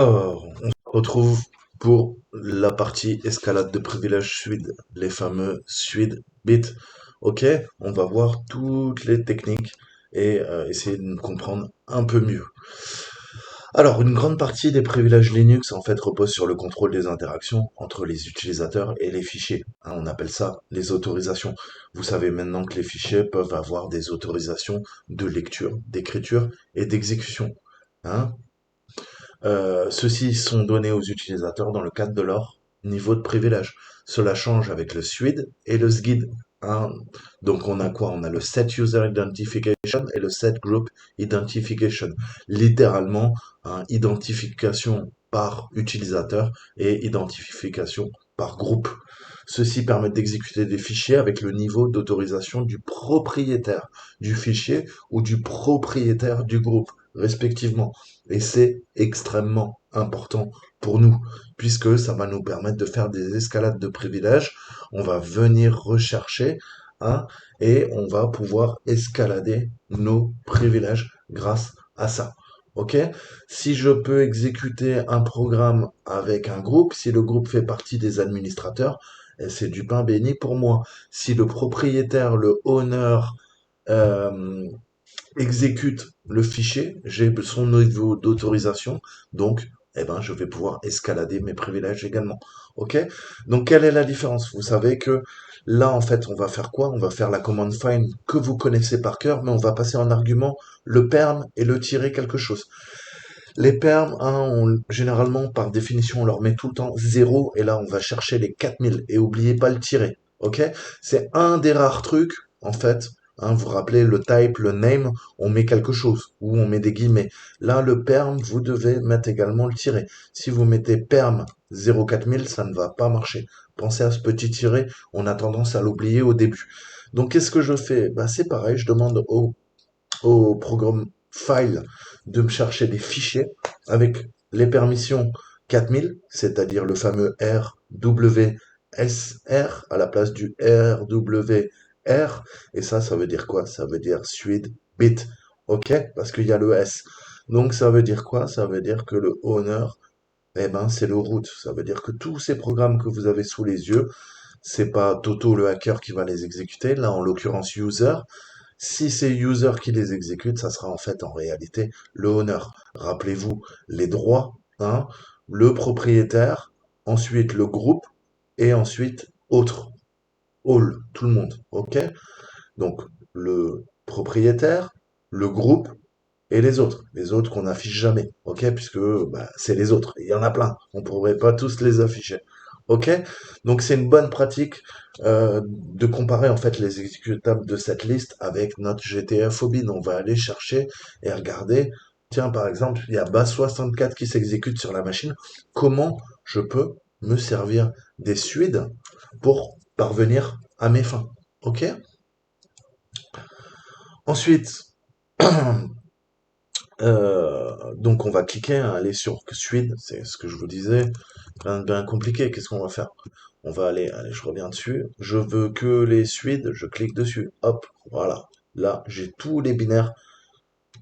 Alors, on se retrouve pour la partie escalade de privilèges SUID, les fameux SUID bits. Ok, on va voir toutes les techniques et essayer de nous comprendre un peu mieux. Alors, une grande partie des privilèges Linux en fait repose sur le contrôle des interactions entre les utilisateurs et les fichiers. Hein, on appelle ça les autorisations. Vous savez maintenant que les fichiers peuvent avoir des autorisations de lecture, d'écriture et d'exécution. Hein. Ceux-ci sont donnés aux utilisateurs dans le cadre de leur niveau de privilège. Cela change avec le SUID et le SGID. Hein. Donc on a quoi? On a le Set User Identification et le Set Group Identification. Littéralement, hein, identification par utilisateur et identification par groupe. Ceux-ci permettent d'exécuter des fichiers avec le niveau d'autorisation du propriétaire du fichier ou du propriétaire du groupe, respectivement. Et c'est extrêmement important pour nous, puisque ça va nous permettre de faire des escalades de privilèges. On va venir rechercher, hein, et on va pouvoir escalader nos privilèges grâce à ça. Ok? Si je peux exécuter un programme avec un groupe, si le groupe fait partie des administrateurs, c'est du pain béni pour moi. Si le propriétaire, le owner, euh, exécute le fichier, j'ai son niveau d'autorisation, donc eh ben, je vais pouvoir escalader mes privilèges également. Ok? Donc quelle est la différence? Vous savez que là, en fait, on va faire quoi? On va faire la commande find que vous connaissez par cœur, mais on va passer en argument le perm et le tirer quelque chose. Les perms, hein, généralement, par définition, on leur met tout le temps 0, et là, on va chercher les 4000, et oubliez pas le tirer, ok? C'est un des rares trucs, en fait, hein, vous vous rappelez, le type, le name, on met quelque chose, ou on met des guillemets. Là, le perm, vous devez mettre également le tiret. Si vous mettez perm 04000, ça ne va pas marcher. Pensez à ce petit tiret, on a tendance à l'oublier au début. Donc, qu'est-ce que je fais? Bah, c'est pareil, je demande au programme file de me chercher des fichiers avec les permissions 4000, c'est-à-dire le fameux RWSR à la place du RWR. Et ça veut dire quoi? Ça veut dire suite bit. OK? Parce qu'il y a le S. Donc ça veut dire quoi? Ça veut dire que le owner, eh ben, c'est le root. Ça veut dire que tous ces programmes que vous avez sous les yeux, c'est pas Toto le hacker qui va les exécuter, là en l'occurrence user, si c'est user qui les exécute, ça sera en fait en réalité le owner. Rappelez-vous les droits, hein, le propriétaire, ensuite le groupe et ensuite autre, all, tout le monde. Ok? Donc le propriétaire, le groupe et les autres. Les autres qu'on n'affiche jamais. Ok? Puisque bah, c'est les autres. Il y en a plein. On pourrait pas tous les afficher. Ok? Donc c'est une bonne pratique de comparer en fait les exécutables de cette liste avec notre GTF Obin. On va aller chercher et regarder. Tiens, par exemple, il y a base 64 qui s'exécute sur la machine. Comment je peux me servir des suides pour parvenir à mes fins? Ok? Ensuite, donc on va cliquer, hein, aller sur Suite, c'est ce que je vous disais. Rien de bien compliqué, qu'est-ce qu'on va faire? On va allez, je reviens dessus. Je veux que les suites, je clique dessus. Hop, voilà. Là, j'ai tous les binaires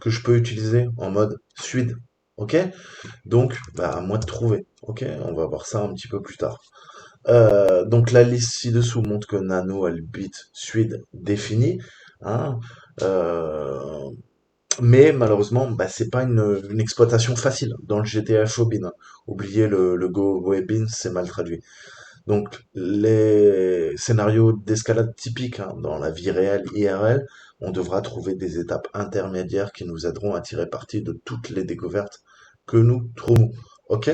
que je peux utiliser en mode suite. Ok? Donc, bah, à moi de trouver. Ok? On va voir ça un petit peu plus tard. Donc la liste ci-dessous montre que Nano a le bit suite défini. Hein. Euh, mais malheureusement, bah, c'est pas une exploitation facile dans le GTA Phobin. Hein. Oubliez le Go Webin, c'est mal traduit. Donc les scénarios d'escalade typiques, hein, dans la vie réelle IRL, on devra trouver des étapes intermédiaires qui nous aideront à tirer parti de toutes les découvertes que nous trouvons. Ok?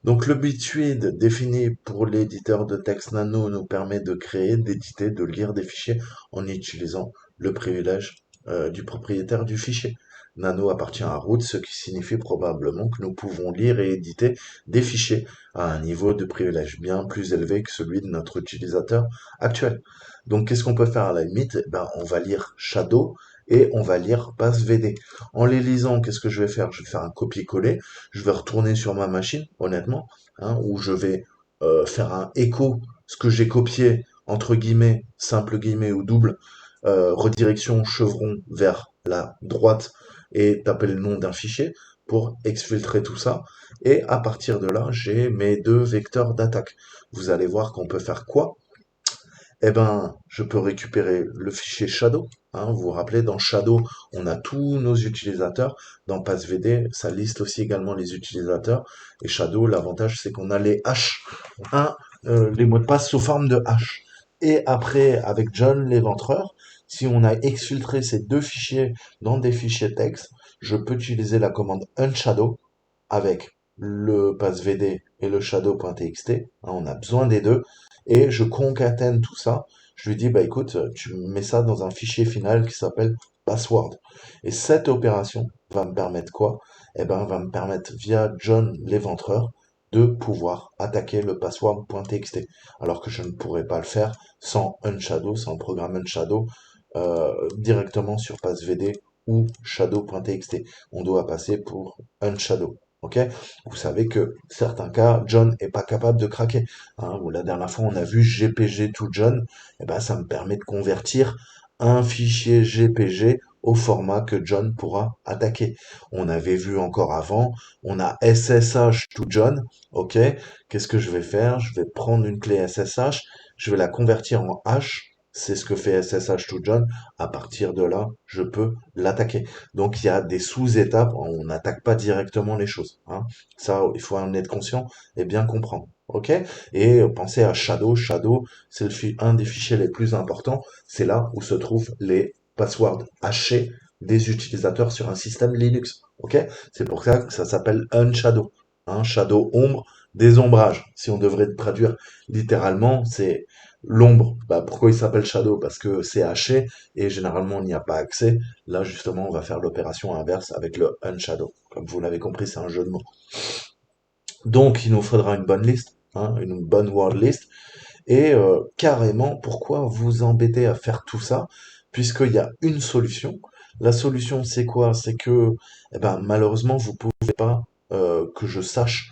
Donc le bitsuite défini pour l'éditeur de texte Nano nous permet de créer, d'éditer, de lire des fichiers en utilisant le privilège du propriétaire du fichier. Nano appartient à Root, ce qui signifie probablement que nous pouvons lire et éditer des fichiers à un niveau de privilège bien plus élevé que celui de notre utilisateur actuel. Donc, qu'est-ce qu'on peut faire à la limite? Ben, on va lire Shadow et on va lire BassVD. En les lisant, qu'est-ce que je vais faire? Je vais faire un copier-coller. Je vais retourner sur ma machine, honnêtement, hein, où je vais faire un écho, ce que j'ai copié, entre guillemets, simple guillemets ou double, redirection chevron vers la droite et taper le nom d'un fichier pour exfiltrer tout ça Et à partir de là, j'ai mes deux vecteurs d'attaque. Vous allez voir qu'on peut faire quoi? Eh ben, je peux récupérer le fichier Shadow. Hein, vous vous rappelez, dans Shadow, on a tous nos utilisateurs. Dans PassVD, ça liste aussi également les utilisateurs. Et Shadow, l'avantage, c'est qu'on a les hash, hein, les mots de passe sous forme de hash. Et après, avec John l'éventreur, si on a exfiltré ces deux fichiers dans des fichiers texte, je peux utiliser la commande unshadow avec le passvd et le shadow.txt. Hein, on a besoin des deux. Et je concatène tout ça. Je lui dis, bah écoute, tu mets ça dans un fichier final qui s'appelle password. Et cette opération va me permettre quoi? Eh ben, va me permettre via John l'éventreur de pouvoir attaquer le password.txt. Alors que je ne pourrais pas le faire sans unshadow, sans le programme unshadow, directement sur passvd ou shadow.txt. On doit passer pour unshadow. Ok? Vous savez que certains cas, John est pas capable de craquer. Hein, ou la dernière fois, on a vu GPG to John. Et ben, ça me permet de convertir un fichier GPG au format que John pourra attaquer. On avait vu encore avant, on a SSH to John. Ok? Qu'est-ce que je vais faire? Je vais prendre une clé SSH, je vais la convertir en hash. C'est ce que fait SSH to John. À partir de là, je peux l'attaquer. Donc il y a des sous-étapes, on n'attaque pas directement les choses. Hein. Ça, il faut en être conscient et bien comprendre. Ok? Et pensez à Shadow. Shadow, c'est un des fichiers les plus importants. C'est là où se trouvent les passwords hachés des utilisateurs sur un système Linux. Ok? C'est pour ça que ça s'appelle unshadow. Hein, shadow ombre, désombrage. Si on devrait traduire littéralement, c'est l'ombre. Bah, pourquoi il s'appelle shadow? Parce que c'est haché et généralement on n'y a pas accès. Là, justement, on va faire l'opération inverse avec le unshadow. Comme vous l'avez compris, c'est un jeu de mots. Donc, il nous faudra une bonne liste, hein, une bonne word list. Et carrément, pourquoi vous embêter à faire tout ça, puisqu'il y a une solution. La solution, c'est quoi? C'est que, eh ben, malheureusement, vous pouvez pas, que je sache,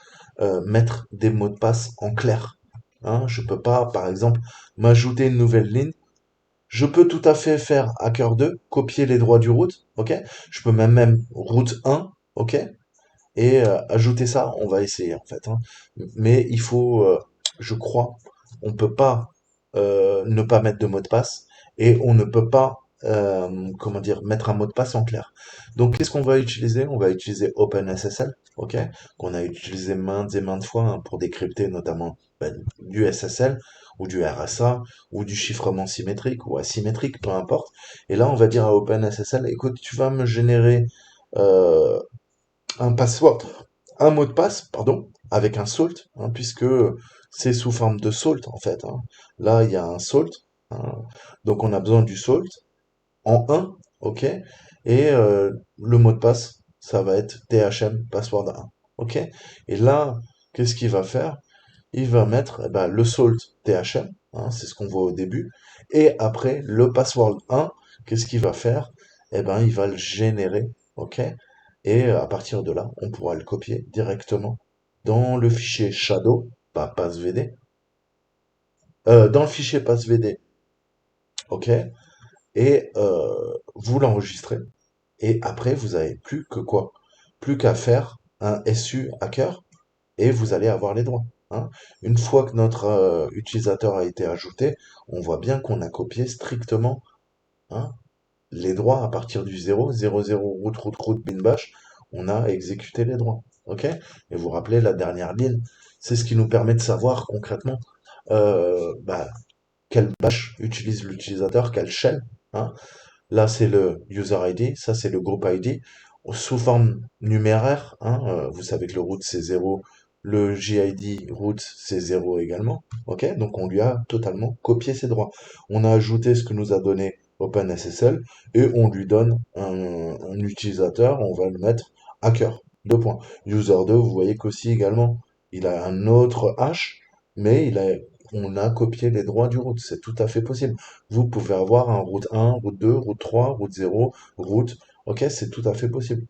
mettre des mots de passe en clair. Hein, je peux pas, par exemple, m'ajouter une nouvelle ligne. Je peux tout à fait faire hacker 2, copier les droits du root, ok? Je peux même root 1, ok? Et ajouter ça, on va essayer en fait. Hein. Mais il faut, je crois, on peut pas ne pas mettre de mot de passe et on ne peut pas, comment dire, mettre un mot de passe en clair. Donc qu'est-ce qu'on va utiliser? On va utiliser OpenSSL, ok, qu'on a utilisé maintes et maintes fois hein, pour décrypter notamment du SSL ou du RSA ou du chiffrement symétrique ou asymétrique, peu importe. Et là, on va dire à OpenSSL, écoute, tu vas me générer euh, un password, un mot de passe, pardon, avec un salt, hein, puisque c'est sous forme de salt en fait. Hein. Là, il y a un salt, hein, donc on a besoin du salt en un, ok, et le mot de passe, ça va être THM password 1, ok. Et là, qu'est-ce qu'il va faire? Il va mettre eh ben, le salt THM, hein, c'est ce qu'on voit au début, et après le password 1, qu'est-ce qu'il va faire? Eh ben, il va le générer, ok? Et à partir de là, on pourra le copier directement dans le fichier shadow, pas passvd, dans le fichier passvd, ok? Et vous l'enregistrez. Et après, vous avez plus que quoi? Plus qu'à faire un SU hacker et vous allez avoir les droits. Hein. Une fois que notre utilisateur a été ajouté, on voit bien qu'on a copié strictement hein, les droits à partir du 0, 0, 0, route, bin bash, on a exécuté les droits. Ok? Et vous vous rappelez, la dernière ligne, c'est ce qui nous permet de savoir concrètement bah, quel bash utilise l'utilisateur, quel shell. Hein. Là, c'est le user ID, ça, c'est le group ID. Sous forme numéraire, hein, vous savez que le root, c'est 0, le JID root, c'est 0 également. Ok, donc on lui a totalement copié ses droits. On a ajouté ce que nous a donné OpenSSL et on lui donne un utilisateur, on va le mettre hacker. Deux points. User 2, vous voyez qu'aussi également, il a un autre hash, mais on a copié les droits du root. C'est tout à fait possible. Vous pouvez avoir un route 1, route 2, route 3, route 0, route. Ok, c'est tout à fait possible.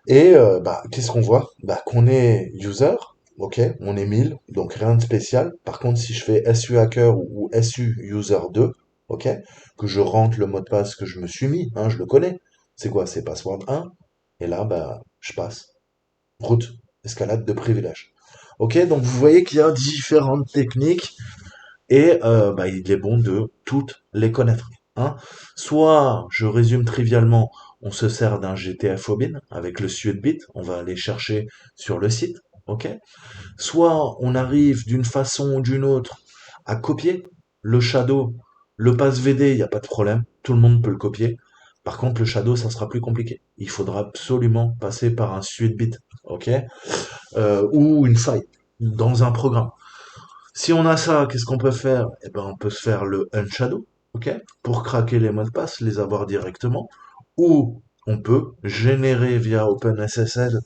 Et bah, qu'est-ce qu'on voit? Bah, qu'on est user, ok, on est 1000, donc rien de spécial. Par contre, si je fais SU hacker ou SU user 2, ok, que je rentre le mot de passe que je me suis mis, hein, je le connais. C'est quoi? C'est password 1. Et là, bah, je passe. Route. escalade de privilèges. Ok, donc vous voyez qu'il y a différentes techniques et bah, il est bon de toutes les connaître. Hein. Soit, je résume trivialement, on se sert d'un GTF Obin avec le suite on va aller chercher sur le site, ok. Soit on arrive d'une façon ou d'une autre à copier le shadow, le pass VD, il n'y a pas de problème, tout le monde peut le copier. Par contre, le shadow, ça sera plus compliqué. Il faudra absolument passer par un suite bit, ok, ou une faille dans un programme. Si on a ça, qu'est-ce qu'on peut faire? Eh ben, on peut se faire le unshadow, ok, pour craquer les mots de passe, les avoir directement, ou on peut générer via OpenSSL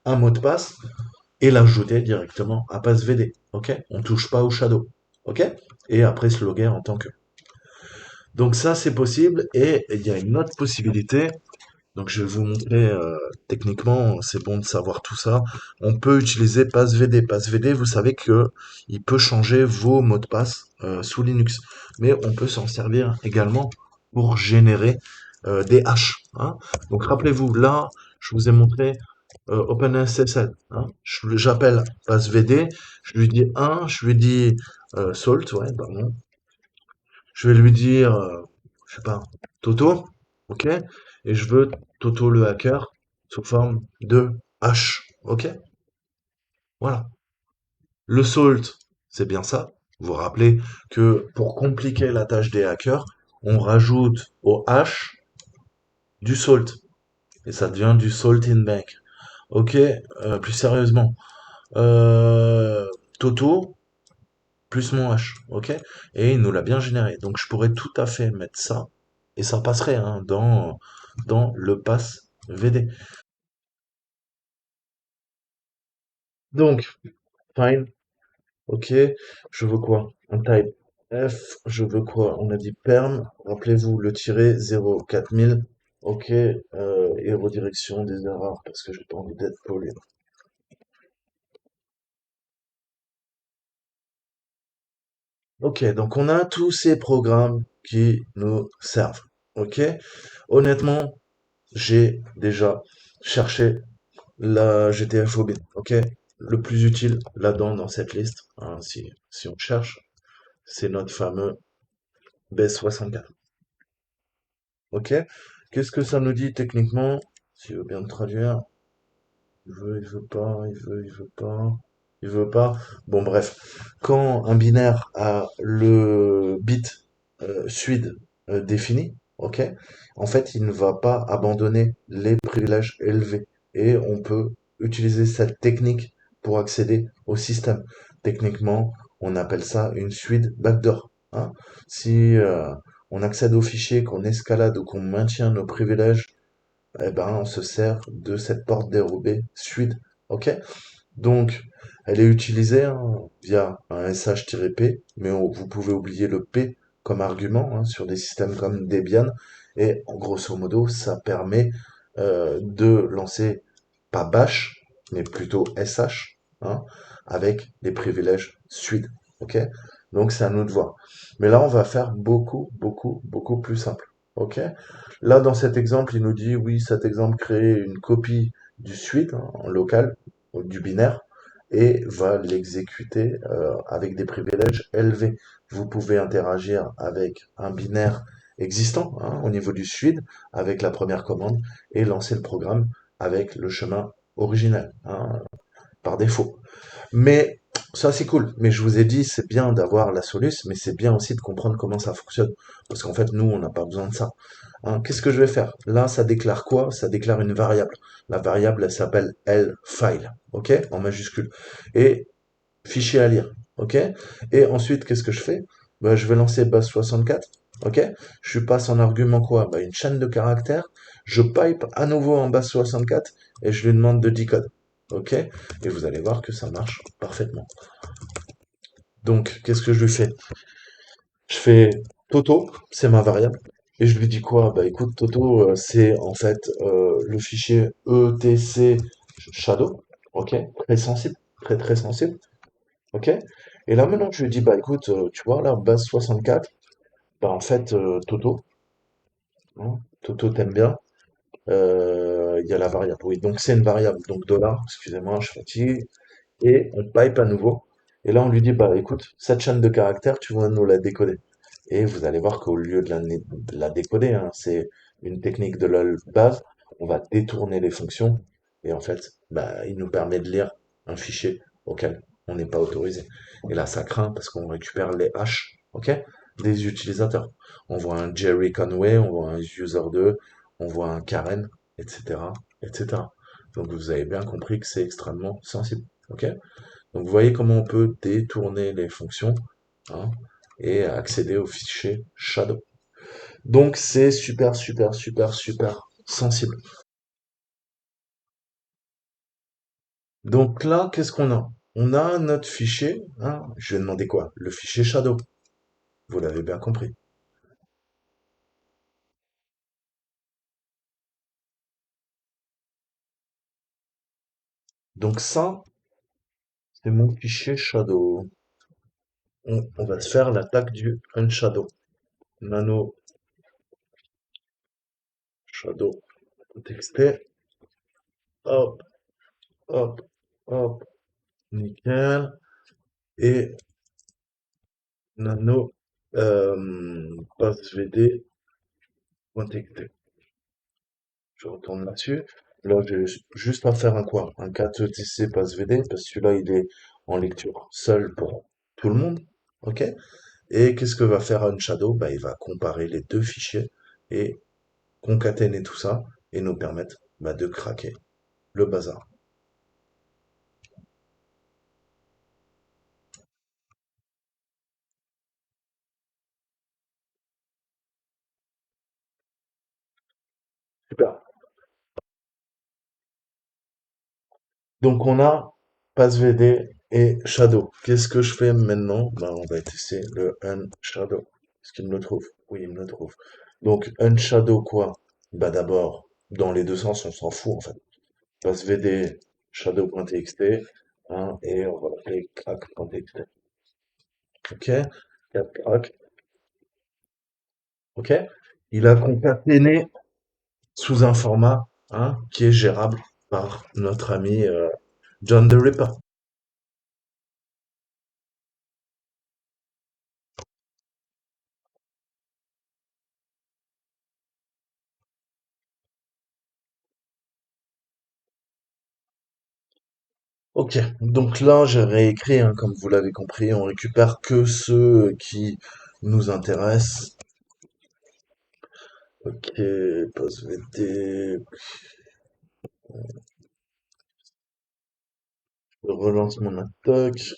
un mot de passe et l'ajouter directement à PassVD, ok. On touche pas au shadow, ok, et après se loguer en tant que. Donc ça, c'est possible, et il y a une autre possibilité. Donc je vais vous montrer techniquement, c'est bon de savoir tout ça. On peut utiliser PassVD. PassVD, vous savez que il peut changer vos mots de passe sous Linux, mais on peut s'en servir également pour générer des hashes. Hein. Donc rappelez-vous, là, je vous ai montré OpenSSL. Hein. J'appelle PassVD, je lui dis je lui dis salt, ouais, pardon. Je vais lui dire, je sais pas, Toto, ok? Et je veux Toto le hacker sous forme de H, ok? Voilà. Le salt, c'est bien ça. Vous vous rappelez que pour compliquer la tâche des hackers, on rajoute au H du salt. Et ça devient du salt in bank. Ok, plus sérieusement. Euh, Toto plus mon H, ok? Et il nous l'a bien généré. Donc je pourrais tout à fait mettre ça, et ça passerait hein, dans le pass VD. Donc, fine, ok, je veux quoi? Un type F, je veux quoi? On a dit perm, rappelez-vous le tiret 04000, ok, et redirection des erreurs, parce que j'ai pas envie d'être pollué. Ok, donc on a tous ces programmes qui nous servent, ok? Honnêtement, j'ai déjà cherché la GTF Obit, ok? Le plus utile là-dedans, dans cette liste, hein, si on cherche, c'est notre fameux BS64, ok? Qu'est-ce que ça nous dit techniquement? S'il veut bien le traduire, il veut pas, il veut pas, il veut pas. Bon, bref, quand un binaire a le bit suid défini, ok, en fait, il ne va pas abandonner les privilèges élevés. Et on peut utiliser cette technique pour accéder au système. Techniquement, on appelle ça une suite backdoor. Hein. Si on accède au fichier, qu'on escalade ou qu'on maintient nos privilèges, eh ben, on se sert de cette porte dérobée suite. Ok? Donc, elle est utilisée hein, via un sh-p, mais vous pouvez oublier le p comme argument hein, sur des systèmes comme Debian. Et en grosso modo, ça permet de lancer pas bash, mais plutôt sh, hein, avec des privilèges suite. Ok? Donc, c'est à nous de voir. Mais là, on va faire beaucoup, beaucoup, beaucoup plus simple. Ok? Là, dans cet exemple, il nous dit, oui, cet exemple crée une copie du suite hein, en local, du binaire, et va l'exécuter avec des privilèges élevés. Vous pouvez interagir avec un binaire existant hein, au niveau du suite avec la première commande et lancer le programme avec le chemin original hein, par défaut. Mais ça, c'est cool. Mais je vous ai dit, c'est bien d'avoir la soluce, mais c'est bien aussi de comprendre comment ça fonctionne. Parce qu'en fait, nous, on n'a pas besoin de ça. Hein, qu'est-ce que je vais faire? Là, ça déclare quoi? Ça déclare une variable. La variable, elle s'appelle lFile. OK? En majuscule. Et fichier à lire. OK? Et ensuite, qu'est-ce que je fais? Ben, je vais lancer base64. OK? Je lui passe en argument quoi? Ben, une chaîne de caractères. Je pipe à nouveau en base64 et je lui demande de decode. OK? Et vous allez voir que ça marche parfaitement. Donc, qu'est-ce que je lui fais? Je fais Toto, c'est ma variable. Et je lui dis quoi? Bah écoute, Toto, c'est en fait le fichier etc shadow. Ok? Très sensible. Très très sensible. Ok? Et là maintenant, je lui dis, bah écoute, tu vois, là, base 64, bah en fait, Toto, hein, Toto t'aime bien. il y a la variable. Oui, donc c'est une variable. Donc dollar, excusez-moi, je fatigue. Et on pipe à nouveau. Et là, on lui dit, bah écoute, cette chaîne de caractères, tu vas nous la décoder. Et vous allez voir qu'au lieu de la décoder, hein, c'est une technique de LOL base, on va détourner les fonctions. Et en fait, bah, il nous permet de lire un fichier auquel on n'est pas autorisé. Et là, ça craint parce qu'on récupère les hash, ok, des utilisateurs. On voit un Jerry Conway, on voit un user2, on voit un Karen, etc., etc. Donc vous avez bien compris que c'est extrêmement sensible. Ok? Donc vous voyez comment on peut détourner les fonctions, hein, et accéder au fichier shadow. Donc c'est super, super, super, super sensible. Donc là, qu'est-ce qu'on a? On a notre fichier, hein, je vais demander quoi? Le fichier shadow. Vous l'avez bien compris. Donc ça, c'est mon fichier shadow. On va se faire l'attaque du unshadow. Nano shadow txt. Hop, hop, hop. Nickel. Et nano passvd.txt. Je retourne là-dessus. Là, j'ai juste à faire un quoi? Un 4etc passvd, parce que celui-là, il est en lecture seul pour tout le monde. OK? Et qu'est-ce que va faire Unshadow? Bah, il va comparer les deux fichiers et concaténer tout ça et nous permettre bah, de craquer le bazar. Super. Donc on a PassVD et Shadow. Qu'est-ce que je fais maintenant? Bah, on va tester le Unshadow. Est-ce qu'il me le trouve? Oui, il me le trouve. Donc Unshadow quoi? Bah d'abord, dans les deux sens, on s'en fout en fait. PassVD, Shadow.txt, hein, et on va l'appeler crack.txt. Ok? Crack, ok? Il a concaténé sous un format, hein, qui est gérable par notre ami John the Ripper. Ok, donc là j'ai réécrit, hein, comme vous l'avez compris, on récupère que ceux qui nous intéressent. Ok, pause VT, je relance mon attaque.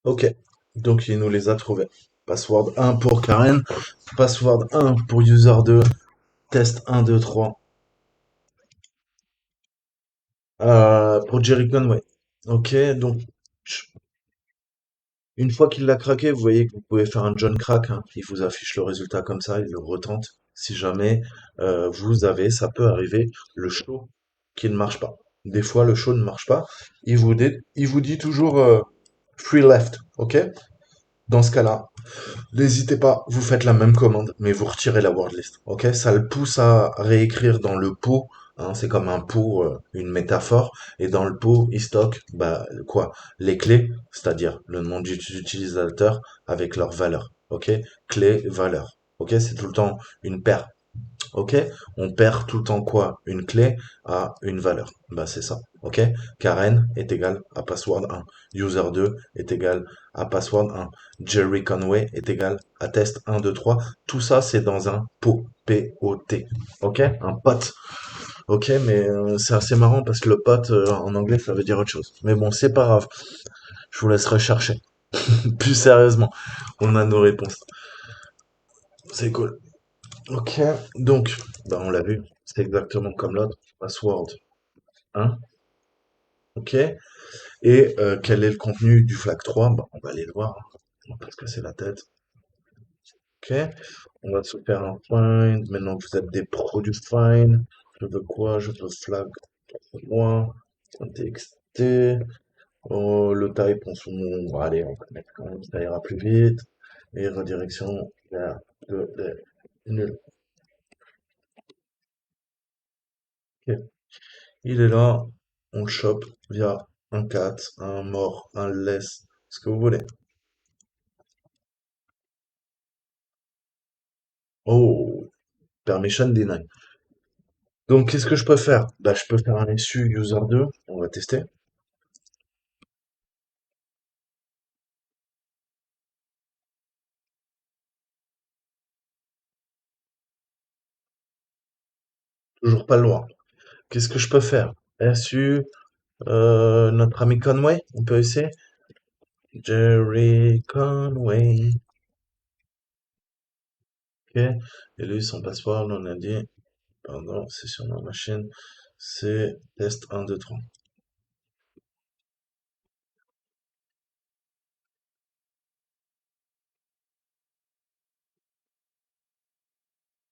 Ok, donc il nous les a trouvés. Password 1 pour Karen, password 1 pour user 2, test 1, 2, 3. Pour Jerry Conway. Ok, donc une fois qu'il l'a craqué, vous voyez que vous pouvez faire un John Crack, hein. Il vous affiche le résultat comme ça, il le retente. Si jamais vous avez, ça peut arriver, le show qui ne marche pas. Des fois, le show ne marche pas. Il vous dit toujours free left, ok? Dans ce cas-là, n'hésitez pas, vous faites la même commande, mais vous retirez la wordlist, ok? Ça le pousse à réécrire dans le pot hein. C'est comme un pot, une métaphore. Et dans le pot, il stocke, bah, quoi? Les clés, c'est-à-dire le nom du utilisateur avec leur valeur. Ok? Clé, valeur. Ok? C'est tout le temps une paire. Ok? On perd tout le temps quoi? Une clé à une valeur. Bah, c'est ça. Ok? Karen est égal à password 1. User 2 est égal à password 1. Jerry Conway est égal à test 1, 2, 3. Tout ça, c'est dans un pot. P-O-T. Ok? Un pot. Ok, mais c'est assez marrant parce que le pot, en anglais, ça veut dire autre chose. Mais bon, c'est pas grave. Je vous laisserai chercher. Plus sérieusement, on a nos réponses. C'est cool. Ok, donc, bah, on l'a vu. C'est exactement comme l'autre. Password 1. Ok. Et quel est le contenu du flag 3? Bah, on va aller le voir, hein. On va pas se casser la tête. Ok. On va se faire un find. Maintenant que vous êtes des pros du find, je veux quoi? Je veux flag 3. .txt. Oh, le type, allez, on va le mettre quand même, ça ira plus vite. Et redirection vers le nul. Ok. Il est là. On le chope via un cat, un mort, un less, ce que vous voulez. Oh, permission deny. Donc, qu'est-ce que je peux faire? Bah, je peux faire un issue user 2. On va tester. Toujours pas le droit. Qu'est-ce que je peux faire? SU, notre ami Conway, on peut essayer. Jerry Conway. Ok. Et lui, son password, on a dit, pardon, c'est sur ma machine, c'est test 1, 2, 3.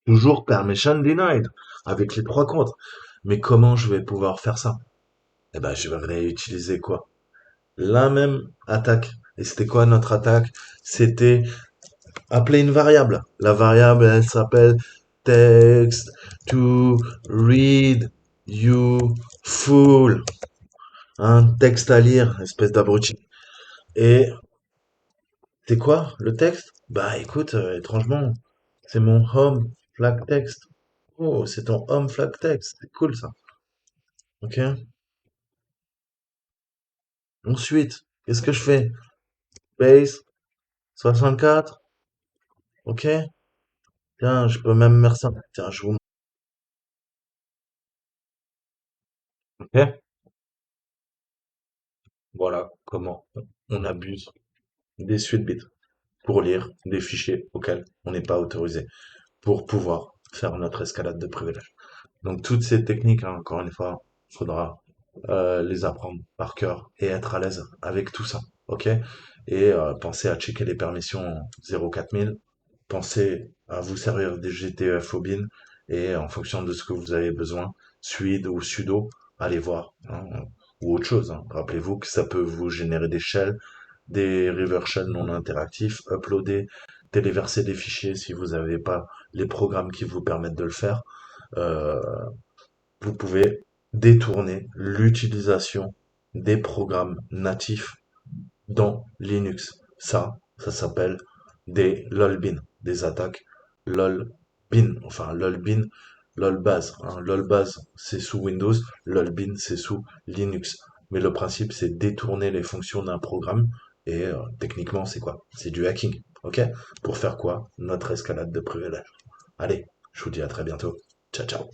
Toujours permission denied, avec les trois comptes. Mais comment je vais pouvoir faire ça? Eh ben, je vais réutiliser quoi? La même attaque. Et c'était quoi notre attaque? C'était appeler une variable. La variable, elle s'appelle text to read you full. Un texte à lire, espèce d'abruti. Et c'est quoi le texte? Bah écoute, étrangement, c'est mon home flag text. Oh, c'est ton home flag text. C'est cool ça. Ok. Ensuite, qu'est-ce que je fais? Base 64. Ok. Tiens, je peux même mettre ça. Tiens, je vous montre. Ok. Voilà comment on abuse des suites bits pour lire des fichiers auxquels on n'est pas autorisé pour pouvoir faire notre escalade de privilèges. Donc toutes ces techniques, hein, encore une fois, faudra les apprendre par cœur et être à l'aise avec tout ça, ok? Et pensez à checker les permissions 04000, pensez à vous servir des GTF au bin et en fonction de ce que vous avez besoin, sudo ou sudo, allez voir, hein, ou autre chose, hein. Rappelez-vous que ça peut vous générer des shells, des reverse shells non interactifs, uploader, téléverser des fichiers si vous n'avez pas les programmes qui vous permettent de le faire. Euh, vous pouvez détourner l'utilisation des programmes natifs dans Linux. Ça s'appelle des lolbin, des attaques lolbin, enfin lolbin, lolbase, hein. Lolbase, c'est sous Windows, lolbin, c'est sous Linux. Mais le principe, c'est détourner les fonctions d'un programme. Et techniquement, c'est quoi? C'est du hacking, ok? Pour faire quoi? Notre escalade de privilèges. Allez, je vous dis à très bientôt. Ciao, ciao.